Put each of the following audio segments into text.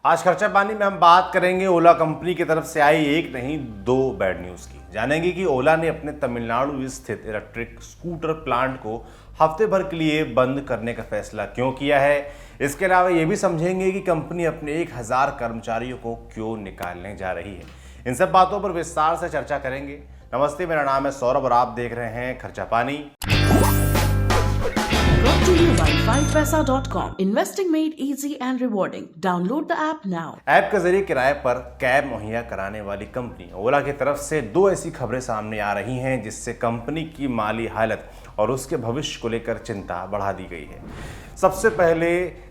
आज खर्चा पानी में हम बात करेंगे ओला कंपनी की तरफ से आई एक नहीं दो बैड न्यूज़ की। जानेंगे कि ओला ने अपने तमिलनाडु स्थित इलेक्ट्रिक स्कूटर प्लांट को हफ्ते भर के लिए बंद करने का फैसला क्यों किया है। इसके अलावा ये भी समझेंगे कि कंपनी अपने 1000 कर्मचारियों को क्यों निकालने जा रही है। इन सब बातों पर विस्तार से चर्चा करेंगे। नमस्ते, मेरा नाम है सौरभ और आप देख रहे हैं खर्चा पानी। Brought to you by 5paisa.com. Investing made easy and rewarding. Download the app now. App के जरिए किराए पर कैब मुहैया कराने वाली कंपनी ओला की तरफ से दो ऐसी खबरें सामने आ रही हैं जिससे कंपनी की माली हालत और उसके भविष्य को लेकर चिंता बढ़ा दी गई है। सबसे पहले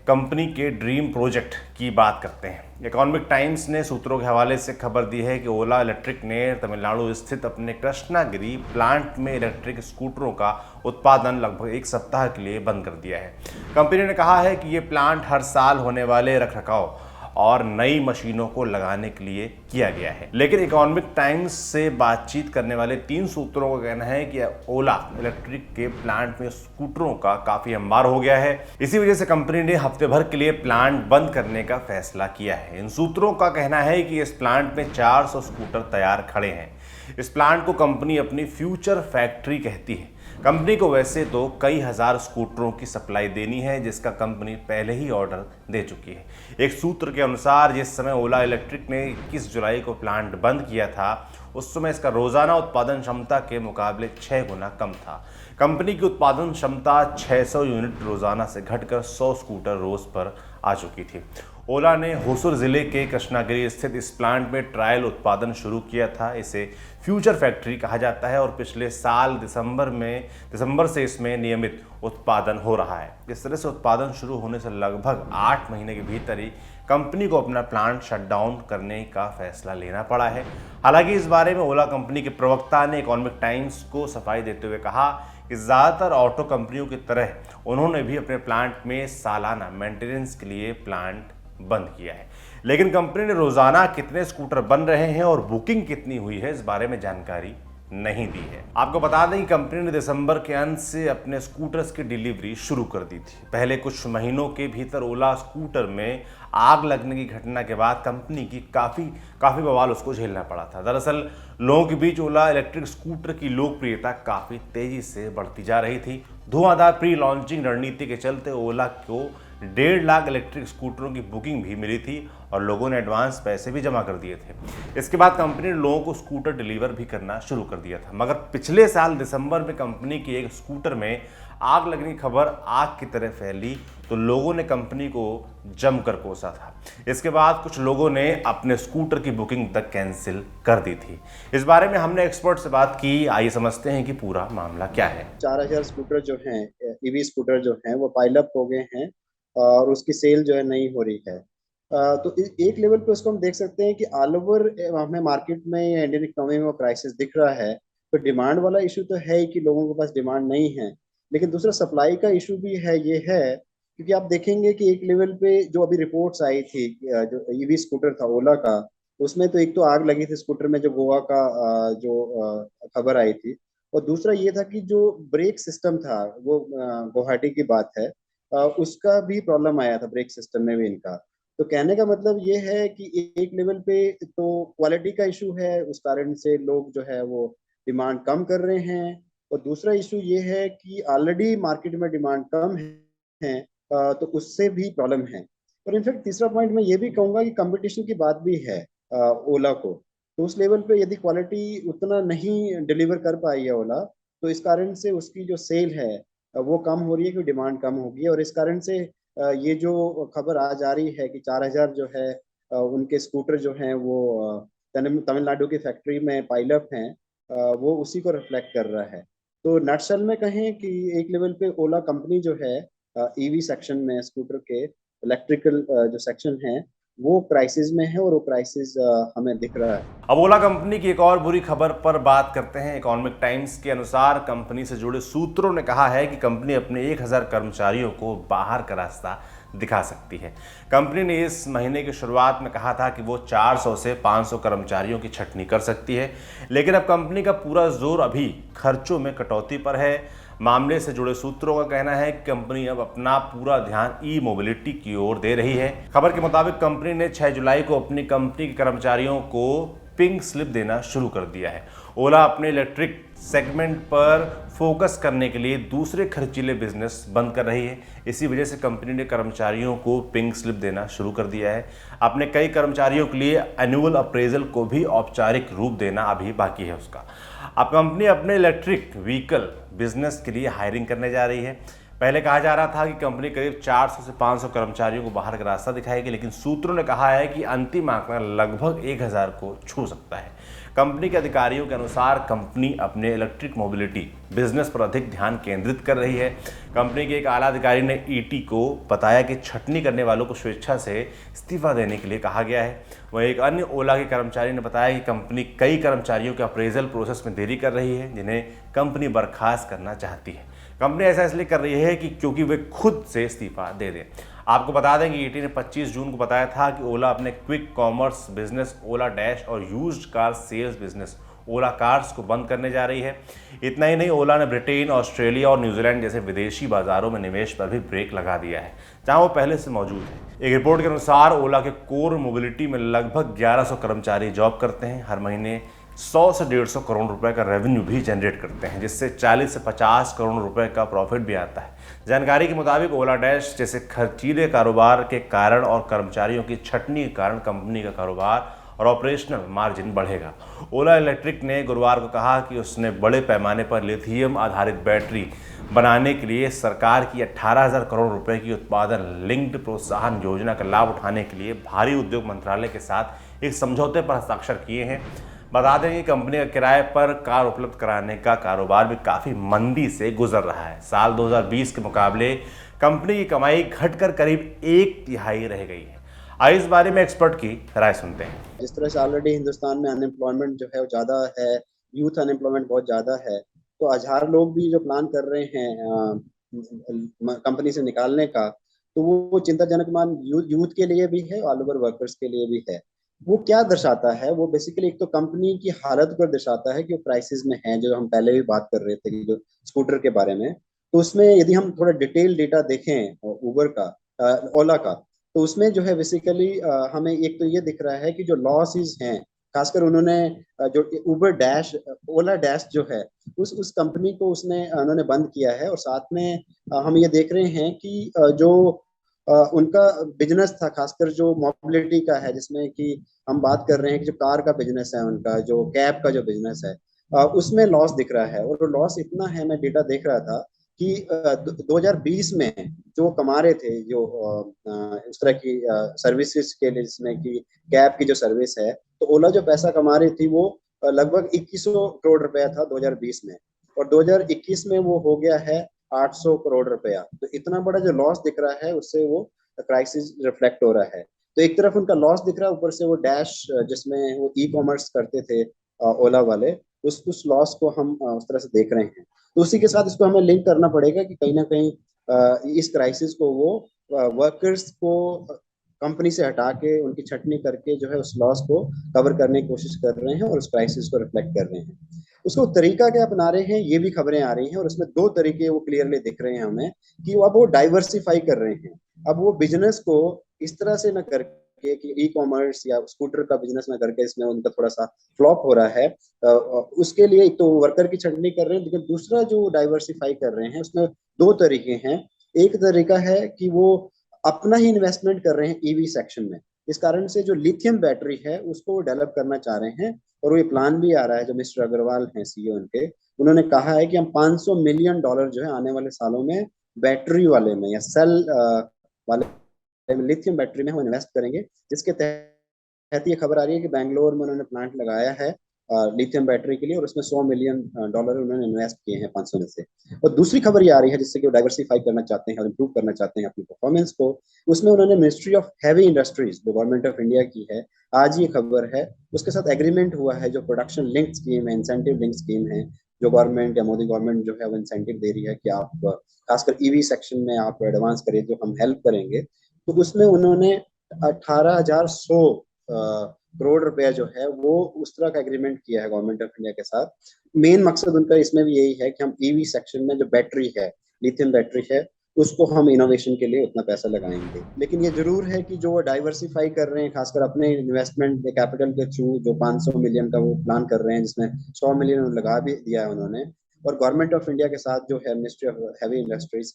कंपनी के ड्रीम प्रोजेक्ट की बात करते हैं। इकोनॉमिक टाइम्स ने सूत्रों के हवाले से खबर दी है कि ओला इलेक्ट्रिक ने तमिलनाडु स्थित अपने कृष्णागिरी प्लांट में इलेक्ट्रिक स्कूटरों का उत्पादन लगभग एक सप्ताह के लिए बंद कर दिया है। कंपनी ने कहा है कि ये प्लांट हर साल होने वाले रखरखाव और नई मशीनों को लगाने के लिए किया गया है। लेकिन इकोनॉमिक टाइम्स से बातचीत करने वाले 3 सूत्रों का कहना है कि ओला इलेक्ट्रिक के प्लांट में स्कूटरों का काफी अंबार हो गया है। इसी वजह से कंपनी ने हफ्ते भर के लिए प्लांट बंद करने का फैसला किया है। इन सूत्रों का कहना है कि इस प्लांट में 400 स्कूटर तैयार खड़े हैं। इस प्लांट को कंपनी अपनी फ्यूचर फैक्ट्री कहती है। कंपनी को वैसे तो कई हजार स्कूटरों की सप्लाई देनी है जिसका कंपनी पहले ही ऑर्डर दे चुकी है। एक सूत्र के अनुसार जिस समय ओला इलेक्ट्रिक ने 21 जुलाई को प्लांट बंद किया था उस समय इसका रोजाना उत्पादन क्षमता के मुकाबले 6 गुना कम था। कंपनी की उत्पादन क्षमता 600 यूनिट रोजाना से घटकर 100 स्कूटर रोज पर आ चुकी थी। ओला ने होसुर जिले के कृष्णागिरी स्थित इस प्लांट में ट्रायल उत्पादन शुरू किया था। इसे फ्यूचर फैक्ट्री कहा जाता है और पिछले साल दिसंबर से इसमें नियमित उत्पादन हो रहा है। इस तरह से उत्पादन शुरू होने से लगभग 8 महीने के भीतर ही कंपनी को अपना प्लांट शट डाउन करने का फैसला लेना पड़ा है। हालांकि इस बारे में ओला कंपनी के प्रवक्ता ने इकोनॉमिक टाइम्स को सफाई देते हुए कहा कि ज़्यादातर ऑटो कंपनियों की तरह उन्होंने भी अपने प्लांट में सालाना मेंटेनेंस के लिए प्लांट बंद किया है। लेकिन कंपनी ने रोजाना कितने स्कूटर बन रहे हैं और बुकिंग कितनी हुई है इस बारे में जानकारी नहीं दी है। आपको बता दें कि कंपनी ने दिसंबर के अंत से अपने स्कूटर्स की डिलीवरी शुरू कर दी थी। पहले कुछ महीनों के भीतर ओला स्कूटर में आग लगने की घटना के बाद कंपनी की काफ़ी बवाल उसको झेलना पड़ा था। दरअसल लोगों के बीच ओला इलेक्ट्रिक स्कूटर की लोकप्रियता काफ़ी तेज़ी से बढ़ती जा रही थी। धुआंधार प्री लॉन्चिंग रणनीति के चलते ओला को 1.5 लाख इलेक्ट्रिक स्कूटरों की बुकिंग भी मिली थी और लोगों ने एडवांस पैसे भी जमा कर दिए थे। इसके बाद कंपनी ने लोगों को स्कूटर डिलीवर भी करना शुरू कर दिया था। मगर पिछले साल दिसंबर में कंपनी की एक स्कूटर में आग लगने की खबर आग की तरह फैली तो लोगों ने कंपनी को जमकर कोसा था। इसके बाद कुछ लोगों ने अपने स्कूटर की बुकिंग तक कैंसिल कर दी थी। इस बारे में हमने एक्सपर्ट से बात की। आइए समझते हैं कि पूरा मामला क्या है। 4000 स्कूटर जो हैं, ईवी स्कूटर जो हैं वो पाइल अप हो गए हैं और उसकी सेल जो है नहीं हो रही है। तो एक लेवल पे उसको हम देख सकते हैं कि ऑल ओवर हमें मार्केट में या इंडियन इकोनॉमी में क्राइसिस दिख रहा है। तो डिमांड वाला इशू तो है ही कि लोगों के पास डिमांड नहीं है, लेकिन दूसरा सप्लाई का इशू भी है। ये है क्योंकि आप देखेंगे कि एक लेवल पे जो अभी रिपोर्ट्स आई थी जो ईवी स्कूटर था ओला का, उसमें तो एक तो आग लगी थी स्कूटर में जो गोवा का जो खबर आई थी, और दूसरा ये था कि जो ब्रेक सिस्टम था वो गुवाहाटी की बात है, उसका भी प्रॉब्लम आया था ब्रेक सिस्टम में भी इनका। तो कहने का मतलब ये है कि एक लेवल पे तो क्वालिटी का इशू है, उस कारण से लोग जो है वो डिमांड कम कर रहे हैं, और दूसरा इशू ये है कि ऑलरेडी मार्केट में डिमांड कम है, तो उससे भी प्रॉब्लम है। और इनफैक्ट तीसरा पॉइंट मैं ये भी कहूँगा कि कंपटीशन की बात भी है ओला को। तो उस लेवल पे यदि क्वालिटी उतना नहीं डिलीवर कर पाई है ओला, तो इस कारण से उसकी जो सेल है वो कम हो रही है क्योंकि डिमांड कम होगी। और इस कारण से ये जो खबर आज आ रही है कि 4000 जो है उनके स्कूटर जो हैं वो तमिलनाडु की फैक्ट्री में पाइल अप हैं, वो उसी को रिफ्लेक्ट कर रहा है। तो नटशल में कहें कि एक लेवल पे ओला कंपनी जो है ईवी सेक्शन में स्कूटर के इलेक्ट्रिकल जो सेक्शन है वो क्राइसिस में है, और वो क्राइसिस हमें दिख रहा है। अब ओला कंपनी की एक और बुरी खबर पर बात करते हैं। इकोनॉमिक टाइम्स के अनुसार कंपनी से जुड़े सूत्रों ने कहा है कि कंपनी अपने 1000 कर्मचारियों को बाहर का रास्ता दिखा सकती है। कंपनी ने इस महीने की शुरुआत में कहा था कि वो 400 से 500 कर्मचारियों की छंटनी कर सकती है, लेकिन अब कंपनी का पूरा जोर अभी खर्चों में कटौती पर है। मामले से जुड़े सूत्रों का कहना है कि कंपनी अब अपना पूरा ध्यान ई मोबिलिटी की ओर दे रही है। खबर के मुताबिक कंपनी ने 6 जुलाई को अपनी कंपनी के कर्मचारियों को पिंक स्लिप देना शुरू कर दिया है। ओला अपने इलेक्ट्रिक सेगमेंट पर फोकस करने के लिए दूसरे खर्चीले बिजनेस बंद कर रही है। इसी वजह से कंपनी ने कर्मचारियों को पिंक स्लिप देना शुरू कर दिया है। अपने कई कर्मचारियों के लिए एनुअल अप्रेजल को भी औपचारिक रूप देना अभी बाकी है उसका। अब कंपनी अपने इलेक्ट्रिक व्हीकल बिजनेस के लिए हायरिंग करने जा रही है। पहले कहा जा रहा था कि कंपनी करीब 400 से 500 कर्मचारियों को बाहर का रास्ता दिखाएगी, लेकिन सूत्रों ने कहा है कि अंतिम आंकड़ा लगभग 1000 को छू सकता है। कंपनी के अधिकारियों के अनुसार कंपनी अपने इलेक्ट्रिक मोबिलिटी बिजनेस पर अधिक ध्यान केंद्रित कर रही है। कंपनी के एक आला अधिकारी ने ईटी को बताया कि छटनी करने वालों को स्वेच्छा से इस्तीफा देने के लिए कहा गया है। वहीं एक अन्य ओला के कर्मचारी ने बताया कि कंपनी कई कर्मचारियों के अप्रेजल प्रोसेस में देरी कर रही है, जिन्हें कंपनी बर्खास्त करना चाहती है। कंपनी ऐसा इसलिए कर रही है कि क्योंकि वे खुद से इस्तीफा दे दें। आपको बता दें कि ईटी ने 25 जून को बताया था कि ओला अपने क्विक कॉमर्स बिजनेस ओला डैश और यूज्ड कार सेल्स बिजनेस ओला कार्स को बंद करने जा रही है। इतना ही नहीं, ओला ने ब्रिटेन, ऑस्ट्रेलिया और न्यूजीलैंड जैसे विदेशी बाजारों में निवेश पर भी ब्रेक लगा दिया है, जहां वो पहले से मौजूद है। एक रिपोर्ट के अनुसार ओला के कोर मोबिलिटी में लगभग 1100 कर्मचारी जॉब करते हैं। हर महीने 100 से 150 करोड़ रुपए का रेवेन्यू भी जनरेट करते हैं, जिससे 40 से 50 करोड़ रुपए का प्रॉफिट भी आता है। जानकारी के मुताबिक ओला डैश जैसे खर्चीले कारोबार के कारण और कर्मचारियों की छटनी के कारण कंपनी का कारोबार और ऑपरेशनल मार्जिन बढ़ेगा। ओला इलेक्ट्रिक ने गुरुवार को कहा कि उसने बड़े पैमाने पर लिथियम आधारित बैटरी बनाने के लिए सरकार की 18,000 करोड़ रुपए की उत्पादन लिंक्ड प्रोत्साहन योजना का लाभ उठाने के लिए भारी उद्योग मंत्रालय के साथ एक समझौते पर हस्ताक्षर किए हैं। बता दें कि कंपनी का किराए पर कार उपलब्ध कराने का कारोबार भी काफ़ी मंदी से गुजर रहा है। साल 2020 के मुकाबले कंपनी की कमाई घटकर करीब 1/3 रह गई है। आइए इस बारे में एक्सपर्ट की राय सुनते हैं। जिस तरह से ऑलरेडी हिंदुस्तान में अनएम्प्लॉयमेंट जो है वो ज़्यादा है, यूथ अनएम्प्लॉयमेंट बहुत ज़्यादा है, तो हजार लोग भी जो प्लान कर रहे हैं कंपनी से निकालने का, तो वो चिंताजनक मान यूथ के लिए भी है, ऑल ओवर वर्कर्स के लिए भी है। वो क्या दर्शाता है? वो बेसिकली एक तो कंपनी की हालत को दर्शाता है कि वो क्राइसिस में है, जो हम पहले भी बात कर रहे थे कि जो स्कूटर के बारे में। तो उसमें यदि हम थोड़ा डिटेल डेटा देखें उबर का, ओला का, तो उसमें जो है बेसिकली हमें एक तो ये दिख रहा है कि जो लॉसेस हैं, खासकर उन्होंने जो उबर डैश, ओला डैश जो है, उस कंपनी को उन्होंने बंद किया है। और साथ में हम ये देख रहे हैं कि जो उनका बिजनेस था, खासकर जो मोबिलिटी का है, जिसमें कि हम बात कर रहे हैं कि जो कार का बिजनेस है, उनका जो कैब का जो बिजनेस है, उसमें लॉस दिख रहा है। और वो लॉस इतना है, मैं डेटा देख रहा था कि 2020 में जो कमा रहे थे, जो इस तरह की सर्विसेज के लिए, जिसमें कि कैब की जो सर्विस है, तो ओला जो पैसा कमा रही थी वो लगभग 2100 करोड़ रुपया था 2020 में, और 2021 में वो हो गया है 800 करोड़ रुपया। तो इतना बड़ा जो लॉस दिख रहा है, उससे वो क्राइसिस रिफ्लेक्ट हो रहा है। तो एक तरफ उनका लॉस दिख रहा है, ऊपर से वो डैश जिसमें वो ई कॉमर्स करते थे ओला वाले, उस लॉस को हम उस तरह से देख रहे हैं। तो उसी के साथ इसको हमें लिंक करना पड़ेगा कि कहीं ना कहीं इस क्राइसिस को वो वर्कर्स को कंपनी से हटा के, उनकी छटनी करके जो है उस लॉस को कवर करने की कोशिश कर रहे हैं और उस क्राइसिस को रिफ्लेक्ट कर रहे हैं। उसको तरीका क्या अपना रहे हैं, ये भी खबरें आ रही हैं, और उसमें दो तरीके वो क्लियरली दिख रहे हैं हमें कि अब वो डाइवर्सिफाई कर रहे हैं। अब वो बिजनेस को इस तरह से न करके कि ई कॉमर्स या स्कूटर का बिजनेस न करके इसमें उनका थोड़ा सा फ्लॉप हो रहा है, उसके लिए एक तो वर्कर की छटनी कर रहे हैं, लेकिन दूसरा जो डाइवर्सिफाई कर रहे हैं उसमें दो तरीके हैं। एक तरीका है कि वो अपना ही इन्वेस्टमेंट कर रहे हैं ईवी सेक्शन में। इस कारण से जो लिथियम बैटरी है उसको डेवलप करना चाह रहे हैं, और ये प्लान भी आ रहा है। जो मिस्टर अग्रवाल हैं सीईओ उनके, उन्होंने कहा है कि हम $500 मिलियन जो है आने वाले सालों में बैटरी वाले में या सेल वाले में, लिथियम बैटरी में हम इन्वेस्ट करेंगे। जिसके तहत ये खबर आ रही है कि बैंगलोर में उन्होंने प्लांट लगाया है लिथियम बैटरी के लिए, और उसमें $100 मिलियन उन्होंने इन्वेस्ट किए हैं 500 में से। और दूसरी खबर ये आ रही है जिससे कि वो डाइवर्सिफाई करना चाहते हैं और इम्प्रूव करना चाहते हैं अपनी परफॉर्मेंस को। उसमें उन्होंने मिनिस्ट्री ऑफ हैवी इंडस्ट्रीज, जो गवर्नमेंट ऑफ इंडिया की है, आज ये खबर है, उसके साथ एग्रीमेंट हुआ है। जो प्रोडक्शन लिंक स्कीम है, इंसेंटिव लिंक स्कीम है, जो गवर्नमेंट या मोदी गवर्नमेंट जो है वो इंसेंटिव दे रही है कि आप खासकर ईवी सेक्शन में आप एडवांस करें, जो हम हेल्प करेंगे। तो उसमें उन्होंने 18,100 करोड़ रुपया जो है वो उस तरह का एग्रीमेंट किया है गवर्नमेंट ऑफ इंडिया के साथ। मेन मकसद उनका इसमें भी यही है कि हम ईवी सेक्शन में जो बैटरी है, लिथियम बैटरी है, उसको हम इनोवेशन के लिए उतना पैसा लगाएंगे। लेकिन ये जरूर है कि जो वो डाइवर्सिफाई कर रहे हैं, खासकर अपने इन्वेस्टमेंट कैपिटल के थ्रू, जो 500 मिलियन का वो प्लान कर रहे हैं, जिसमें 100 मिलियन लगा भी दिया है उन्होंने, और गवर्नमेंट ऑफ इंडिया के साथ जो है मिनिस्ट्री ऑफ हैवी इंडस्ट्रीज,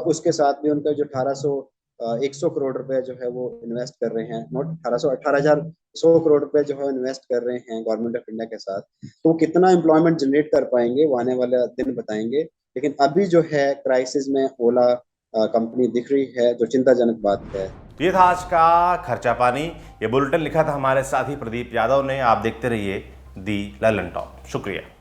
उसके साथ भी उनका जो 100 करोड़ रुपए जो है वो इन्वेस्ट कर रहे हैं, नॉट 18,100 करोड़ रुपए जो है इन्वेस्ट कर रहे हैं गवर्नमेंट ऑफ इंडिया के साथ। तो कितना एम्प्लॉयमेंट जनरेट कर पाएंगे वो आने वाले दिन बताएंगे। लेकिन अभी जो है क्राइसिस में ओला कंपनी दिख रही है, जो चिंताजनक बात है। ये था आज का खर्चा पानी। ये बुलेटिन लिखा था हमारे साथी प्रदीप यादव ने। आप देखते रहिए दी ललन टॉप। शुक्रिया।